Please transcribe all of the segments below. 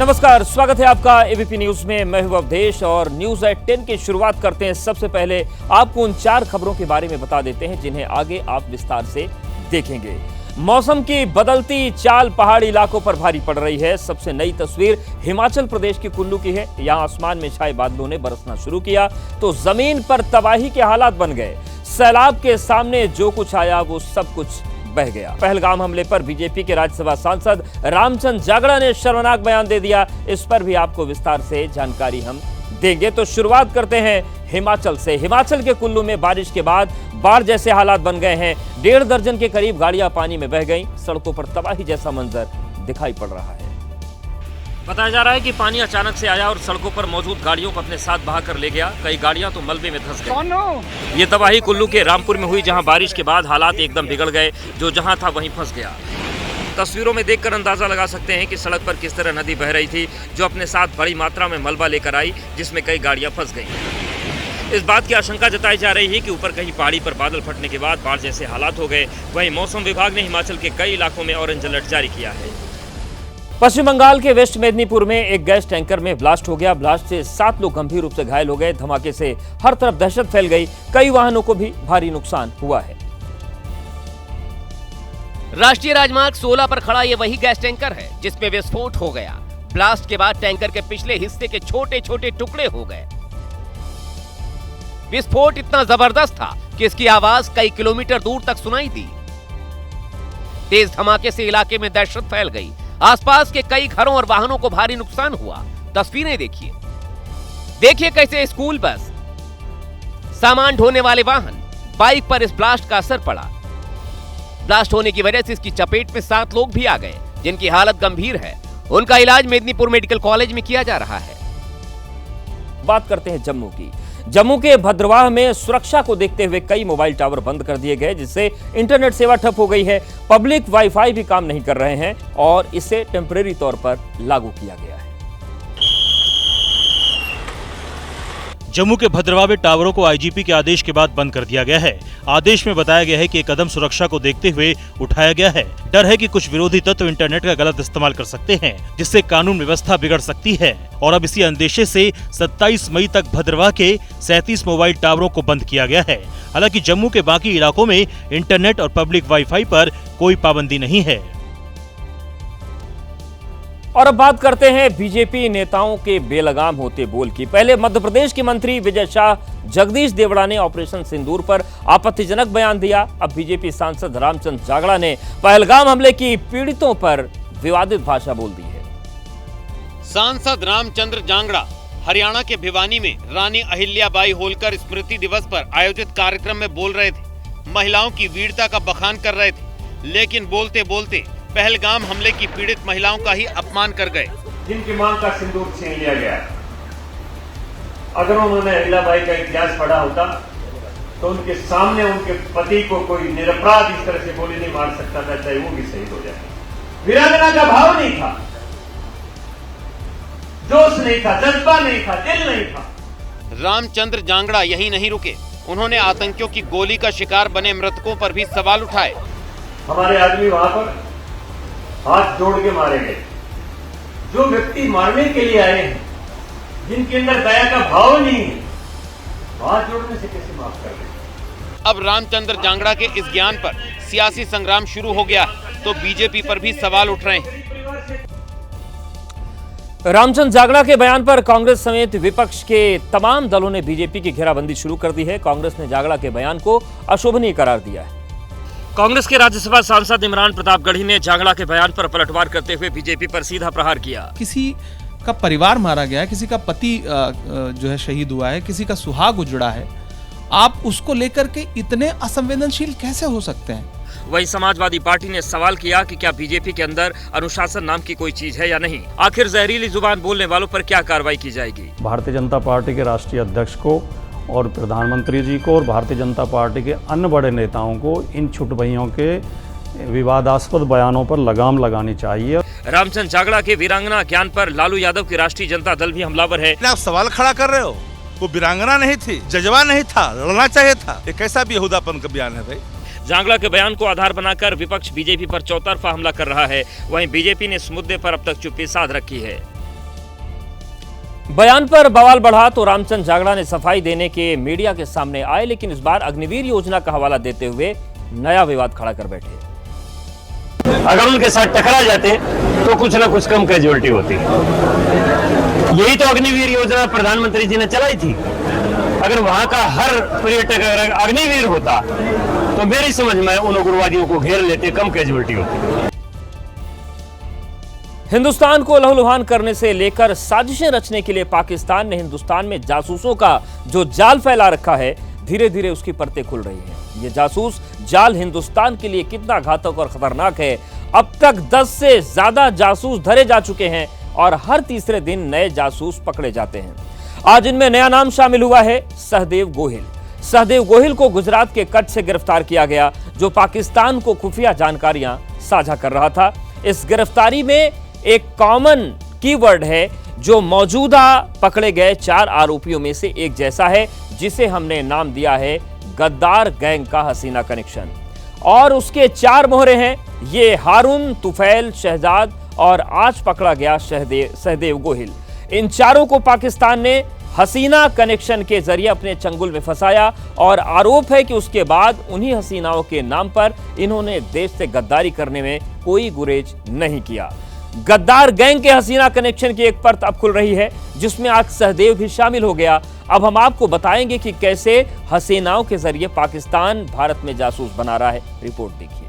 नमस्कार, स्वागत है आपका एबीपी न्यूज में। मैं हूं अवधेश और न्यूज एट 10 की शुरुआत करते हैं। सबसे पहले आपको उन 4 खबरों के बारे में बता देते हैं जिन्हें आगे आप विस्तार से देखेंगे। मौसम की बदलती चाल पहाड़ी इलाकों पर भारी पड़ रही है। सबसे नई तस्वीर हिमाचल प्रदेश की कुल्लू की है। यहां आसमान में छाए बादलों ने बरसना शुरू किया तो जमीन पर तबाही के हालात बन गए। सैलाब के सामने जो कुछ आया वो सब कुछ बह गया। पहलगाम हमले पर बीजेपी के राज्यसभा सांसद रामचंद्र जागड़ा ने शर्मनाक बयान दे दिया। इस पर भी आपको विस्तार से जानकारी हम देंगे। तो शुरुआत करते हैं हिमाचल से। हिमाचल के कुल्लू में बारिश के बाद बाढ़ जैसे हालात बन गए हैं। 1.5 दर्जन के करीब गाड़ियां पानी में बह गईं। सड़कों पर तबाही जैसा मंजर दिखाई पड़ रहा है। बताया जा रहा है कि पानी अचानक से आया और सड़कों पर मौजूद गाड़ियों को अपने साथ बहाकर ले गया। कई गाड़ियां तो मलबे में धंस गई। ये तबाही कुल्लू के रामपुर में हुई, जहां बारिश के बाद हालात एकदम बिगड़ गए। जो जहां था वहीं फंस गया। तस्वीरों में देखकर अंदाजा लगा सकते हैं कि सड़क पर किस तरह नदी बह रही थी, जो अपने साथ बड़ी मात्रा में मलबा लेकर आई, जिसमें कई गाड़ियां फंस गईं। इस बात की आशंका जताई जा रही है कि ऊपर कहीं पहाड़ी पर बादल फटने के बाद बाढ़ जैसे हालात हो गए। वहीं मौसम विभाग ने हिमाचल के कई इलाकों में ऑरेंज अलर्ट जारी किया है। पश्चिम बंगाल के वेस्ट मेदिनीपुर में एक गैस टैंकर में ब्लास्ट हो गया। ब्लास्ट से 7 लोग गंभीर रूप से घायल हो गए। धमाके से हर तरफ दहशत फैल गई। कई वाहनों को भी भारी नुकसान हुआ है। राष्ट्रीय राजमार्ग 16 पर खड़ा ये वही गैस टैंकर है जिसमें विस्फोट हो गया। ब्लास्ट के बाद टैंकर के पिछले हिस्से के छोटे छोटे टुकड़े हो गए। विस्फोट इतना जबरदस्त था कि इसकी आवाज कई किलोमीटर दूर तक सुनाई दी। तेज धमाके से इलाके में दहशत फैल गई। आसपास के कई घरों और वाहनों को भारी नुकसान हुआ। तस्वीरें देखिए कैसे स्कूल बस, सामान ढोने वाले वाहन, बाइक पर इस ब्लास्ट का असर पड़ा। ब्लास्ट होने की वजह से इसकी चपेट में 7 लोग भी आ गए, जिनकी हालत गंभीर है। उनका इलाज मेदिनीपुर मेडिकल कॉलेज में किया जा रहा है। बात करते हैं जम्मू की। जम्मू के भद्रवाह में सुरक्षा को देखते हुए कई मोबाइल टावर बंद कर दिए गए, जिससे इंटरनेट सेवा ठप हो गई है। पब्लिक वाईफाई भी काम नहीं कर रहे हैं और इसे टेम्परेरी तौर पर लागू किया गया है। जम्मू के भद्रवाह में टावरों को आईजीपी के आदेश के बाद बंद कर दिया गया है। आदेश में बताया गया है कि ये कदम सुरक्षा को देखते हुए उठाया गया है। डर है कि कुछ विरोधी तत्व इंटरनेट का गलत इस्तेमाल कर सकते हैं, जिससे कानून व्यवस्था बिगड़ सकती है। और अब इसी अंदेशे से 27 मई तक भद्रवाह के 37 मोबाइल टावरों को बंद किया गया है। हालांकि जम्मू के बाकी इलाकों में इंटरनेट और पब्लिक वाईफाई पर कोई पाबंदी नहीं है। और अब बात करते हैं बीजेपी नेताओं के बेलगाम होते बोल की। पहले मध्य प्रदेश के मंत्री विजय शाह, जगदीश देवड़ा ने ऑपरेशन सिंदूर पर आपत्तिजनक बयान दिया। अब बीजेपी सांसद रामचंद्र जागड़ा ने पहलगाम हमले की पीड़ितों पर विवादित भाषा बोल दी है। सांसद रामचंद्र जांगड़ा हरियाणा के भिवानी में रानी अहिल्याबाई होलकर स्मृति दिवस पर आयोजित कार्यक्रम में बोल रहे थे। महिलाओं की वीरता का बखान कर रहे थे, लेकिन बोलते बोलते पहलगाम हमले की पीड़ित महिलाओं का ही अपमान कर गए। जिनकी मांग का सिंदूर छीन लिया गया। अगर उन्होंने अहिल्याबाई का इतिहास पढ़ा होता तो उनके सामने उनके पति को कोई निरपराध इस तरह से गोली नहीं मार सकता था, चाहे वो भी शहीद हो जाए। वीरांगना का भाव नहीं था, जोश नहीं था, जज्बा नहीं था, दिल नहीं था। रामचंद्र जांगड़ा यही नहीं रुके। उन्होंने आतंकियों की गोली का शिकार बने मृतकों पर भी सवाल उठाए। हमारे आदमी वहां पर हाथ जोड़ के मारे गए। जो व्यक्ति मारने के लिए आए हैं, जिनके अंदर दया का भाव नहीं है, हाथ जोड़ने से कैसे माफ कर दें? अब रामचंद्र जांगड़ा के इस ज्ञान पर सियासी संग्राम शुरू हो गया है, तो बीजेपी पर भी सवाल उठ रहे हैं। रामचंद्र जागड़ा के बयान पर कांग्रेस समेत विपक्ष के तमाम दलों ने बीजेपी की घेराबंदी शुरू कर दी है। कांग्रेस ने जागड़ा के बयान को अशोभनीय करार दिया है। कांग्रेस के राज्यसभा सांसद इमरान प्रतापगढ़ी ने जागड़ा के बयान पर पलटवार करते हुए बीजेपी पर सीधा प्रहार किया। किसी का परिवार मारा गया है, किसी का पति जो है शहीद हुआ है, किसी का सुहाग उजड़ा है, आप उसको लेकर के इतने असंवेदनशील कैसे हो सकते हैं? वहीं समाजवादी पार्टी ने सवाल किया कि क्या बीजेपी के अंदर अनुशासन नाम की कोई चीज है या नहीं। आखिर जहरीली जुबान बोलने वालों पर क्या कार्रवाई की जाएगी? भारतीय जनता पार्टी के राष्ट्रीय अध्यक्ष को और प्रधानमंत्री जी को और भारतीय जनता पार्टी के अन्य बड़े नेताओं को इन छुटभइयों के विवादास्पद बयानों पर लगाम लगानी चाहिए। रामचंद्र जागड़ा के वीरांगना ज्ञान पर लालू यादव की राष्ट्रीय जनता दल भी हमलावर है। आप सवाल खड़ा कर रहे हो, वो वीरांगना नहीं थी, जज्बा नहीं था, लड़ना चाहिए था। ये कैसा बेहुदापन का बयान है भाई? जांगड़ा के बयान को आधार बनाकर विपक्ष बीजेपी पर चौतरफा हमला कर रहा है। वहीं बीजेपी ने इस मुद्दे पर अब तक चुप्पी साध रखी है। बयान पर बवाल बढ़ा तो रामचंद्र जांगड़ा ने सफाई देने के मीडिया के सामने आए, लेकिन इस बार अग्निवीर योजना का हवाला देते हुए नया विवाद खड़ा कर बैठे। अगर उनके साथ टकरा जाते तो कुछ ना कुछ कम कैजुअलिटी होती। यही तो अग्निवीर योजना प्रधानमंत्री जी ने चलाई थी। अगर वहां का हर पर्यटक अगर अग्निवीर होता तो मेरी समझ में उन उग्रवादियों को घेर लेते, कम कैजुअलिटी होती। हिंदुस्तान को लहूलुहान करने से लेकर साजिशें रचने के लिए पाकिस्तान ने हिंदुस्तान में जासूसों का जो जाल फैला रखा है, धीरे धीरे उसकी परतें खुल रही हैं। ये जासूस जाल हिंदुस्तान के लिए कितना घातक और खतरनाक है, अब तक 10 से ज्यादा जासूस धरे जा चुके हैं और हर तीसरे दिन नए जासूस पकड़े जाते हैं। आज इनमें नया नाम शामिल हुआ है सहदेव गोहिल। सहदेव गोहिल को गुजरात के कच्छ से गिरफ्तार किया गया, जो पाकिस्तान को खुफिया जानकारियां साझा कर रहा था। इस गिरफ्तारी में एक कॉमन कीवर्ड है जो मौजूदा पकड़े गए 4 आरोपियों में से एक जैसा है, जिसे हमने नाम दिया है गद्दार गैंग का हसीना कनेक्शन। और उसके 4 मोहरे हैं, ये हारून, तुफैल, शहजाद और आज पकड़ा गया सहदेव गोहिल। इन चारों को पाकिस्तान ने हसीना कनेक्शन के जरिए अपने चंगुल में फंसाया और आरोप है कि उसके बाद उन्हीं हसीनाओं के नाम पर इन्होंने देश से गद्दारी करने में कोई गुरेज नहीं किया। गद्दार गैंग के हसीना कनेक्शन की एक परत अब खुल रही है, जिसमें आज सहदेव भी शामिल हो गया। अब हम आपको बताएंगे कि कैसे हसीनाओं के जरिए पाकिस्तान भारत में जासूस बना रहा है। रिपोर्ट देखिए।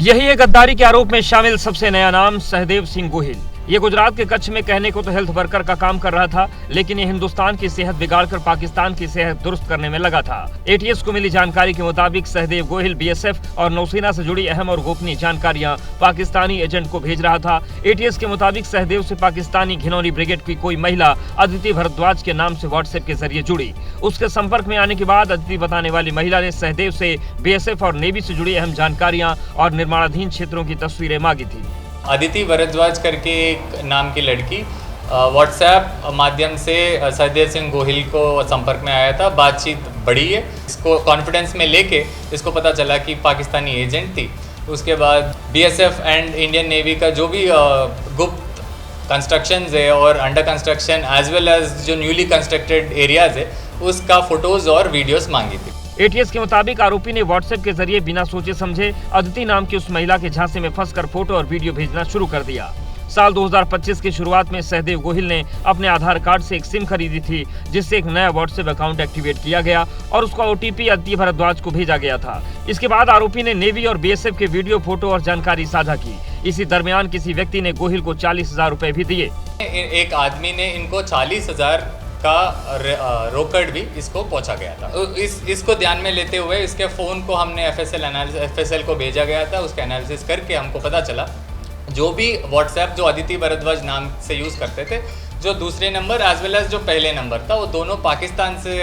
यही है गद्दारी के आरोप में शामिल सबसे नया नाम, सहदेव सिंह गोहिल। ये गुजरात के कच्छ में कहने को तो हेल्थ वर्कर का काम कर रहा था, लेकिन ये हिंदुस्तान की सेहत बिगाड़कर पाकिस्तान की सेहत दुरुस्त करने में लगा था। एटीएस को मिली जानकारी के मुताबिक सहदेव गोहिल बीएसएफ और नौसेना से जुड़ी अहम और गोपनीय जानकारियां पाकिस्तानी एजेंट को भेज रहा था। एटीएस के मुताबिक सहदेव से पाकिस्तानी घिनौनी ब्रिगेड की कोई महिला अदिति भारद्वाज के नाम से व्हाट्सएप के जरिए जुड़ी। उसके संपर्क में आने के बाद अदिति बताने वाली महिला ने सहदेव से बीएसएफ और नेवी से जुड़ी अहम जानकारियां और निर्माणाधीन क्षेत्रों की तस्वीरें मांगी थी। अदिति भारद्वाज करके एक नाम की लड़की व्हाट्सएप माध्यम से सहदेव सिंह गोहिल को संपर्क में आया था। बातचीत बढ़ी है, इसको कॉन्फिडेंस में लेके इसको पता चला कि पाकिस्तानी एजेंट थी। उसके बाद बीएसएफ एंड इंडियन नेवी का जो भी गुप्त कंस्ट्रक्शंस है और under construction as well as जो न्यूली कंस्ट्रक्टेड एरियाज है, उसका फोटोज और वीडियोस मांगी थी। एटीएस के मुताबिक आरोपी ने व्हाट्सएप के जरिए बिना सोचे समझे अदिति नाम की उस महिला के झांसे में फंसकर फोटो और वीडियो भेजना शुरू कर दिया। साल 2025 की शुरुआत में सहदेव गोहिल ने अपने आधार कार्ड से एक सिम खरीदी थी, जिससे एक नया व्हाट्सएप अकाउंट एक्टिवेट किया गया और उसका ओटीपी अदिति भारद्वाज को भेजा गया था। इसके बाद आरोपी ने नेवी और बीएसएफ के वीडियो, फोटो और जानकारी साझा की। इसी दरमियान किसी व्यक्ति ने गोहिल को 40,000 रुपए भी दिए। एक आदमी ने इनको 40,000 का रोकड़ भी इसको पहुंचा गया था। इसको ध्यान में लेते हुए इसके फ़ोन को हमने एफएसएल को भेजा गया था। उसका एनालिसिस करके हमको पता चला जो भी व्हाट्सएप जो अदिति भारद्वाज नाम से यूज़ करते थे, जो दूसरे नंबर एज वेल एज जो पहले नंबर था, वो दोनों पाकिस्तान से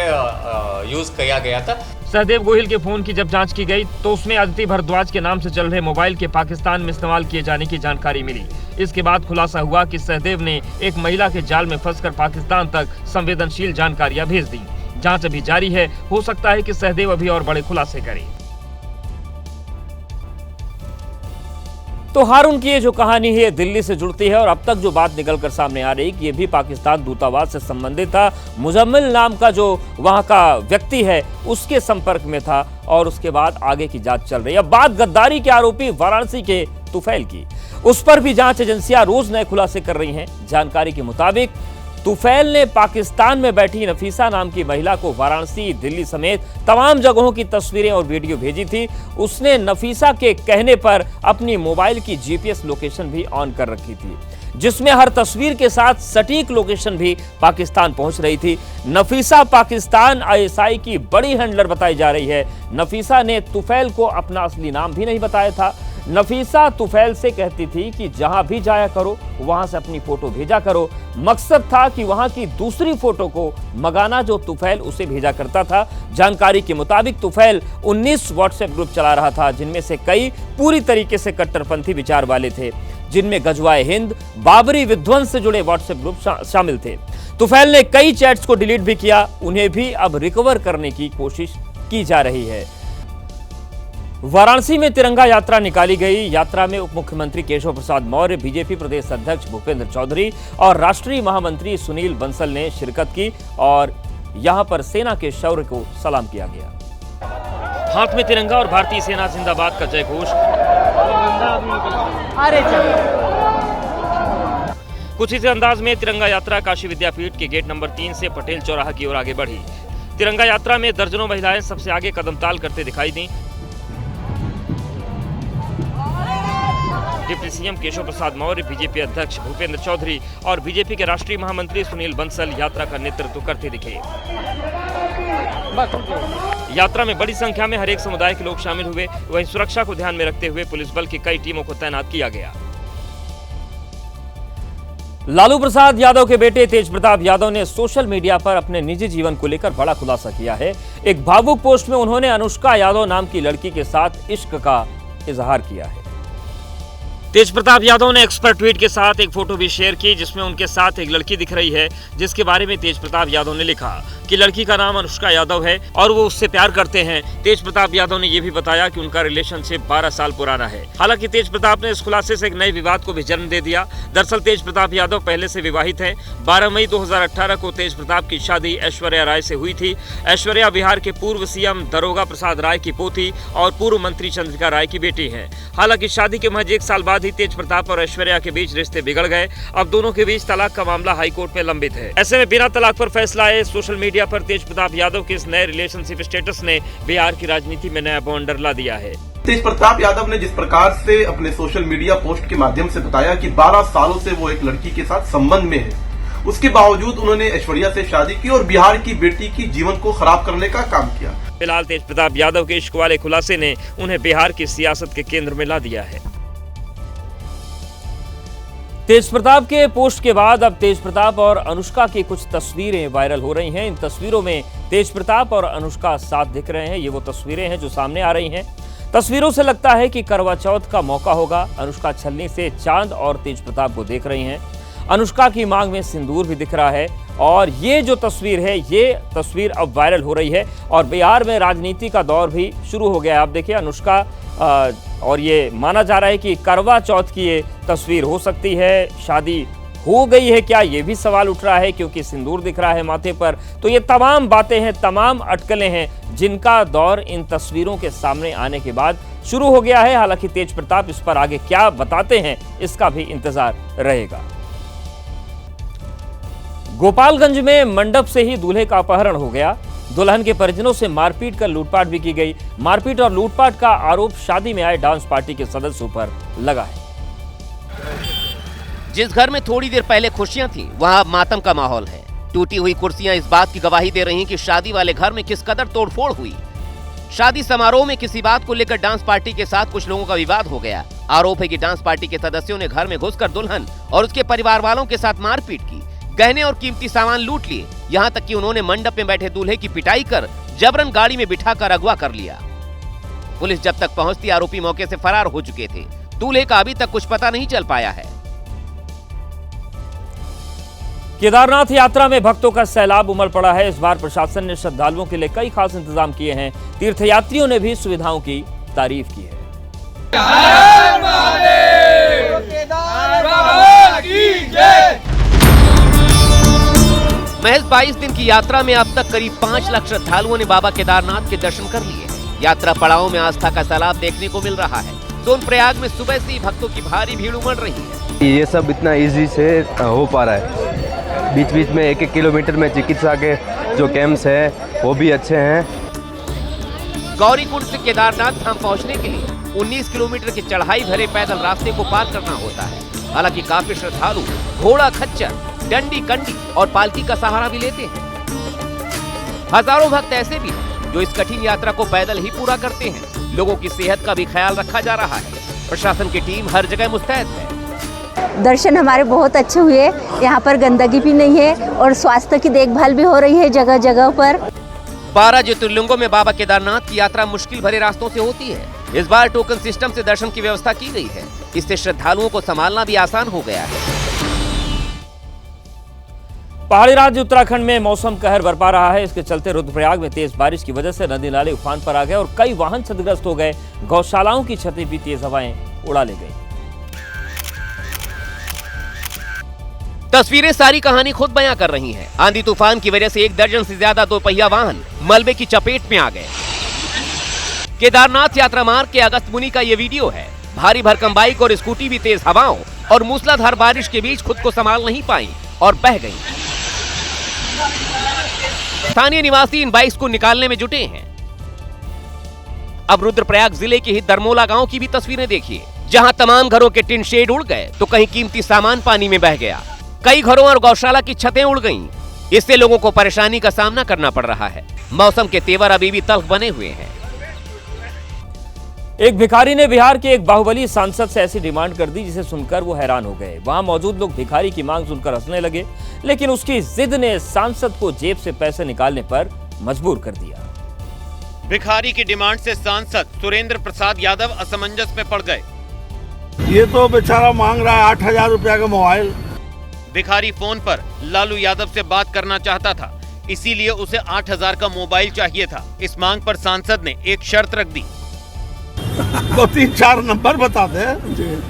यूज़ किया गया था। सहदेव गोहिल के फोन की जब जांच की गई तो उसमें अदिति भारद्वाज के नाम से चल रहे मोबाइल के पाकिस्तान में इस्तेमाल किए जाने की जानकारी मिली। इसके बाद खुलासा हुआ कि सहदेव ने एक महिला के जाल में फंसकर पाकिस्तान तक संवेदनशील जानकारियां भेज दी। जांच अभी जारी है, हो सकता है कि सहदेव अभी और बड़े खुलासे करे। तो हारून की ये जो कहानी है दिल्ली से जुड़ती है और अब तक जो बात निकलकर सामने आ रही कि ये भी पाकिस्तान दूतावास से संबंधित था। मुजम्मिल नाम का जो वहां का व्यक्ति है उसके संपर्क में था और उसके बाद आगे की जांच चल रही है। अब बात गद्दारी के आरोपी वाराणसी के तुफैल की, उस पर भी जांच एजेंसियां रोज नए खुलासे कर रही हैं। जानकारी के मुताबिक तुफैल ने पाकिस्तान में बैठी नफीसा नाम की महिला को वाराणसी, दिल्ली समेत तमाम जगहों की तस्वीरें और वीडियो भेजी थी। उसने नफीसा के कहने पर अपनी मोबाइल की जीपीएस लोकेशन भी ऑन कर रखी थी, जिसमें हर तस्वीर के साथ सटीक लोकेशन भी पाकिस्तान पहुंच रही थी। नफीसा पाकिस्तान आईएसआई की बड़ी हैंडलर बताई जा रही है। नफीसा ने तुफैल को अपना असली नाम भी नहीं बताया था। नफीसा तुफैल से कहती थी कि जहां भी जाया करो वहां से अपनी फोटो भेजा करो। मकसद था कि वहां की दूसरी फोटो को मंगाना जो तुफैल उसे भेजा करता था। जानकारी के मुताबिक तुफैल 19 व्हाट्सएप ग्रुप चला रहा था, जिनमें से कई पूरी तरीके से कट्टरपंथी विचार वाले थे, जिनमें गजवाए हिंद, बाबरी विध्वंस से जुड़े व्हाट्सएप ग्रुप शामिल थे। तुफैल ने कई चैट्स को डिलीट भी किया, उन्हें भी अब रिकवर करने की कोशिश की जा रही है। वाराणसी में तिरंगा यात्रा निकाली गई। यात्रा में उप मुख्यमंत्री केशव प्रसाद मौर्य, बीजेपी प्रदेश अध्यक्ष भूपेंद्र चौधरी और राष्ट्रीय महामंत्री सुनील बंसल ने शिरकत की और यहां पर सेना के शौर्य को सलाम किया गया। हाथ में तिरंगा और भारतीय सेना जिंदाबाद का जयघोष। कुछ इसी अंदाज में तिरंगा यात्रा काशी विद्यापीठ के गेट नंबर 3 से पटेल चौराहा की ओर आगे बढ़ी। तिरंगा यात्रा में दर्जनों महिलाएं सबसे आगे कदमताल करते दिखाई दी। Deputy CM Keshav Prasad Maurya, BJP अध्यक्ष भूपेंद्र चौधरी और बीजेपी के राष्ट्रीय महामंत्री सुनील बंसल यात्रा का नेतृत्व करते दिखे। यात्रा में बड़ी संख्या में हर एक समुदाय के लोग शामिल हुए। वहीं सुरक्षा को ध्यान में रखते हुए पुलिस बल की कई टीमों को तैनात किया गया। लालू प्रसाद यादव के बेटे तेज प्रताप यादव ने सोशल मीडिया पर अपने निजी जीवन को लेकर बड़ा खुलासा किया है। एक भावुक पोस्ट में उन्होंने अनुष्का यादव नाम की लड़की के साथ इश्क का इजहार किया है। तेज प्रताप यादव ने एक्स पर ट्वीट के साथ एक फोटो भी शेयर की जिसमें उनके साथ एक लड़की दिख रही है, जिसके बारे में तेज प्रताप यादव ने लिखा कि लड़की का नाम अनुष्का यादव है और वो उससे प्यार करते हैं। तेज प्रताप यादव ने यह भी बताया कि उनका रिलेशनशिप 12 साल पुराना है। हालांकि तेज प्रताप ने इस खुलासे से एक नए विवाद को भी जन्म दे दिया। दरअसल तेज प्रताप यादव पहले से विवाहित हैं। 12 मई 2018 को तेज प्रताप की शादी ऐश्वर्या राय से हुई थी। ऐश्वर्या बिहार के पूर्व सीएम दरोगा प्रसाद राय की पोती और पूर्व मंत्री चंद्रिका राय की बेटी है। हालांकि शादी के महज 1 साल बाद ही तेज प्रताप और ऐश्वर्या के बीच रिश्ते बिगड़ गए। अब दोनों के बीच तलाक का मामला हाईकोर्ट में लंबित है। ऐसे में बिना तलाक पर फैसला आए सोशल मीडिया पर तेज प्रताप यादव के इस नए रिलेशनशिप स्टेटस ने बिहार की राजनीति में नया बॉन्डर ला दिया है। तेज प्रताप यादव ने जिस प्रकार से अपने सोशल मीडिया पोस्ट के माध्यम से बताया कि 12 सालों से वो एक लड़की के साथ संबंध में है, उसके बावजूद उन्होंने ऐश्वर्या से शादी की और बिहार की बेटी की जीवन को खराब करने का काम किया। फिलहाल तेज प्रताप यादव के इश्क वाले खुलासे ने उन्हें बिहार की सियासत के केंद्र में ला दिया है। तेज प्रताप के पोस्ट के बाद अब तेज प्रताप और अनुष्का की कुछ तस्वीरें वायरल हो रही हैं। इन तस्वीरों में तेज प्रताप और अनुष्का साथ दिख रहे हैं। ये वो तस्वीरें हैं जो सामने आ रही हैं। तस्वीरों से लगता है कि करवा चौथ का मौका होगा। अनुष्का छलनी से चांद और तेज प्रताप को देख रही हैं। अनुष्का की मांग में सिंदूर भी दिख रहा है और ये जो तस्वीर है, ये तस्वीर अब वायरल हो रही है और बिहार में राजनीति का दौर भी शुरू हो गया है। आप देखिए अनुष्का और ये माना जा रहा है कि करवा चौथ की ये तस्वीर हो सकती है। शादी हो गई है क्या, ये भी सवाल उठ रहा है क्योंकि सिंदूर दिख रहा है माथे पर। तो ये तमाम बातें हैं, तमाम अटकलें हैं जिनका दौर इन तस्वीरों के सामने आने के बाद शुरू हो गया है। हालांकि तेज प्रताप इस पर आगे क्या बताते हैं इसका भी इंतजार रहेगा। गोपालगंज में मंडप से ही दूल्हे का अपहरण हो गया। दुल्हन के परिजनों से मारपीट कर लूटपाट भी की गई। मारपीट और लूटपाट का आरोप शादी में आए डांस पार्टी के सदस्यों पर लगा है। जिस घर में थोड़ी देर पहले खुशियां थी, वहां मातम का माहौल है। टूटी हुई कुर्सियां इस बात की गवाही दे रही हैं कि शादी वाले घर में किस कदर तोड़फोड़ हुई। शादी समारोह में किसी बात को लेकर डांस पार्टी के साथ कुछ लोगों का विवाद हो गया। आरोप है कि डांस पार्टी के सदस्यों ने घर में घुसकर दुल्हन और उसके परिवार वालों के साथ मारपीट की, गहने और कीमती सामान लूट लिए। यहाँ तक कि उन्होंने मंडप में बैठे दूल्हे की पिटाई कर जबरन गाड़ी में बिठाकर अगवा कर लिया। पुलिस जब तक पहुंचती आरोपी मौके से फरार हो चुके थे। दूल्हे का अभी तक कुछ पता नहीं चल पाया है। केदारनाथ यात्रा में भक्तों का सैलाब उमड़ पड़ा है। इस बार प्रशासन ने श्रद्धालुओं के लिए कई खास इंतजाम किए हैं। तीर्थयात्रियों ने भी सुविधाओं की तारीफ की है। महज 22 दिन की यात्रा में अब तक करीब 5 लाख श्रद्धालुओं ने बाबा केदारनाथ के दर्शन कर लिए। यात्रा पड़ाव में आस्था का सैलाब देखने को मिल रहा है। सोनप्रयाग में सुबह से ही भक्तों की भारी भीड़ उमड़ रही है। ये सब इतना इजी से हो पा रहा है। बीच बीच में 1-1 किलोमीटर में चिकित्सा के जो कैंप्स है वो भी अच्छे हैं। गौरीकुंड से केदारनाथ धाम पहुंचने के लिए 19 किलोमीटर की चढ़ाई भरे पैदल रास्ते को पार करना होता है। हालांकि काफी श्रद्धालु घोड़ा, खच्चर, डंडी, कंडी और पालकी का सहारा भी लेते हैं। हजारों भक्त ऐसे भी हैं जो इस कठिन यात्रा को पैदल ही पूरा करते हैं। लोगों की सेहत का भी ख्याल रखा जा रहा है। प्रशासन की टीम हर जगह मुस्तैद है। दर्शन हमारे बहुत अच्छे हुए। यहाँ पर गंदगी भी नहीं है और स्वास्थ्य की देखभाल भी हो रही है जगह जगह पर। 12 ज्योतिर्लिंगों में बाबा केदारनाथ की यात्रा मुश्किल भरे रास्तों से होती है। इस बार टोकन सिस्टम से दर्शन की व्यवस्था की गई है। इससे श्रद्धालुओं को संभालना भी आसान हो गया है। पहाड़ी राज्य उत्तराखंड में मौसम कहर बरपा रहा है। इसके चलते रुद्रप्रयाग में तेज बारिश की वजह से नदी नाले उफान पर आ गए और कई वाहन क्षतिग्रस्त हो गए। गौशालाओं की छतें भी तेज हवाएं उड़ा ले गई। तस्वीरें सारी कहानी खुद बयां कर रही हैं। आंधी तूफान की वजह से 1 दर्जन से ज्यादा दोपहिया वाहन मलबे की चपेट में आ गए। केदारनाथ यात्रा मार्ग के अगस्त मुनि का ये वीडियो है। भारी भरकम बाइक और स्कूटी भी तेज हवाओं और मूसलाधार बारिश के बीच खुद को संभाल नहीं पाई और बह गईं। स्थानीय निवासी इन बाइक्स को निकालने में जुटे हैं। अब रुद्रप्रयाग जिले के ही दरमोला गांव की भी तस्वीरें देखिए, जहां तमाम घरों के टिन शेड उड़ गए तो कहीं कीमती सामान पानी में बह गया। कई घरों और गौशाला की छतें उड़ गईं। इससे लोगों को परेशानी का सामना करना पड़ रहा है। मौसम के तेवर अभी भी तल्ख बने हुए हैं। एक भिखारी ने बिहार के एक बाहुबली सांसद से ऐसी डिमांड कर दी जिसे सुनकर वो हैरान हो गए। वहां मौजूद लोग भिखारी की मांग सुनकर हंसने लगे, लेकिन उसकी जिद ने सांसद को जेब से पैसे निकालने पर मजबूर कर दिया। भिखारी की डिमांड से सांसद सुरेंद्र प्रसाद यादव असमंजस में पड़ गए। ये तो बेचारा मांग रहा है 8,000 रुपया का मोबाइल। भिखारी फोन पर लालू यादव से बात करना चाहता था, इसीलिए उसे 8,000 का मोबाइल चाहिए था। इस मांग पर सांसद ने एक शर्त रख दी। 2-3-4 नंबर बता दे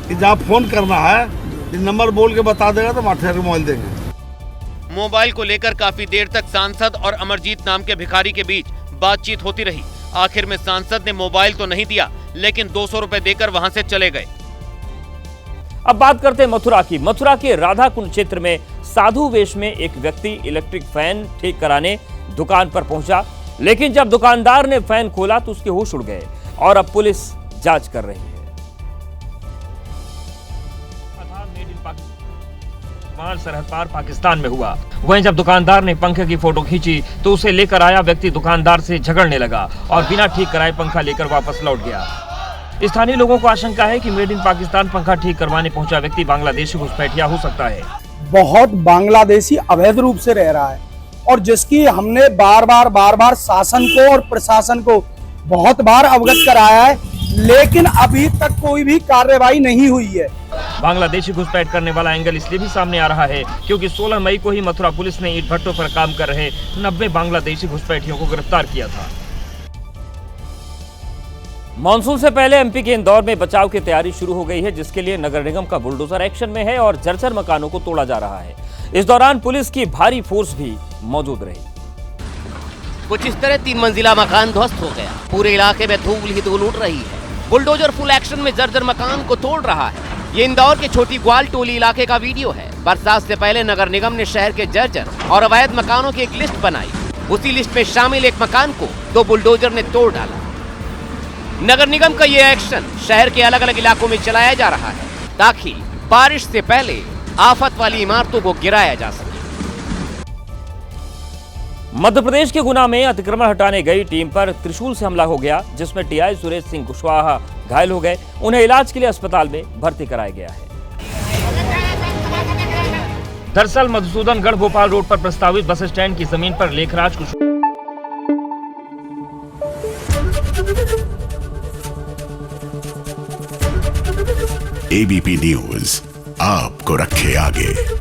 कि जहाँ फोन करना है, नंबर बोल के बता देगा तो 8,000 का मोबाइल देंगे। मोबाइल को लेकर काफी देर तक सांसद और अमरजीत नाम के भिखारी के बीच बातचीत होती रही। आखिर में सांसद ने मोबाइल तो नहीं दिया, लेकिन 200 रुपए देकर वहां से चले गए। अब बात करते हैं मथुरा की। मथुरा के राधा कुंड क्षेत्र में साधु वेश में एक व्यक्ति इलेक्ट्रिक फैन ठीक कराने दुकान पर पहुंचा, लेकिन जब दुकानदार ने फैन खोला तो उसके होश उड़ गए और अब पुलिस जांच कर रही है। सरहद पार पाकिस्तान में हुआ। वहीं जब दुकानदार ने पंखे की फोटो खींची तो उसे लेकर आया व्यक्ति दुकानदार से झगड़ने लगा और बिना ठीक कराए पंखा लेकर वापस लौट गया। स्थानीय लोगों को आशंका है कि मेड इन पाकिस्तान पंखा ठीक करवाने पहुंचा व्यक्ति बांग्लादेशी घुसपैठिया हो सकता है। बहुत बांग्लादेशी अवैध रूप से रह रहा है और जिसकी हमने बार बार शासन को और प्रशासन को बहुत बार अवगत कराया है, लेकिन अभी तक कोई भी कार्रवाई नहीं हुई है। बांग्लादेशी घुसपैठ करने वाला एंगल इसलिए भी सामने आ रहा है क्योंकि 16 मई को ही मथुरा पुलिस ने ईंट भट्टों पर काम कर रहे 90 बांग्लादेशी घुसपैठियों को गिरफ्तार किया था। मानसून से पहले एमपी के इंदौर में बचाव की तैयारी शुरू हो गई है, जिसके लिए नगर निगम का बुलडोजर एक्शन में है और जर्जर मकानों को तोड़ा जा रहा है। इस दौरान पुलिस की भारी फोर्स भी मौजूद रही। कुछ इस तरह 3 मंजिला मकान ध्वस्त हो गया। पूरे इलाके में धूल ही धूल उड़ रही है। बुलडोजर फुल एक्शन में जर्जर मकान को तोड़ रहा है। ये इंदौर के छोटी ग्वाल टोली इलाके का वीडियो है। बरसात से पहले नगर निगम ने शहर के जर्जर और अवैध मकानों की एक लिस्ट बनाई। उसी लिस्ट में शामिल एक मकान को 2 बुलडोजर ने तोड़ डाला। नगर निगम का ये एक्शन शहर के अलग अलग इलाकों में चलाया जा रहा है ताकि बारिश से पहले आफत वाली इमारतों को गिराया जा सके। मध्य प्रदेश के गुना में अतिक्रमण हटाने गई टीम पर त्रिशूल से हमला हो गया, जिसमें टीआई सुरेश सिंह कुशवाहा घायल हो गए। उन्हें इलाज के लिए अस्पताल में भर्ती कराया गया है। दरअसल मधुसूदनगढ़ भोपाल रोड पर प्रस्तावित बस स्टैंड की जमीन पर लेखराज कुशवाहा एबीपी न्यूज आपको रखे आगे।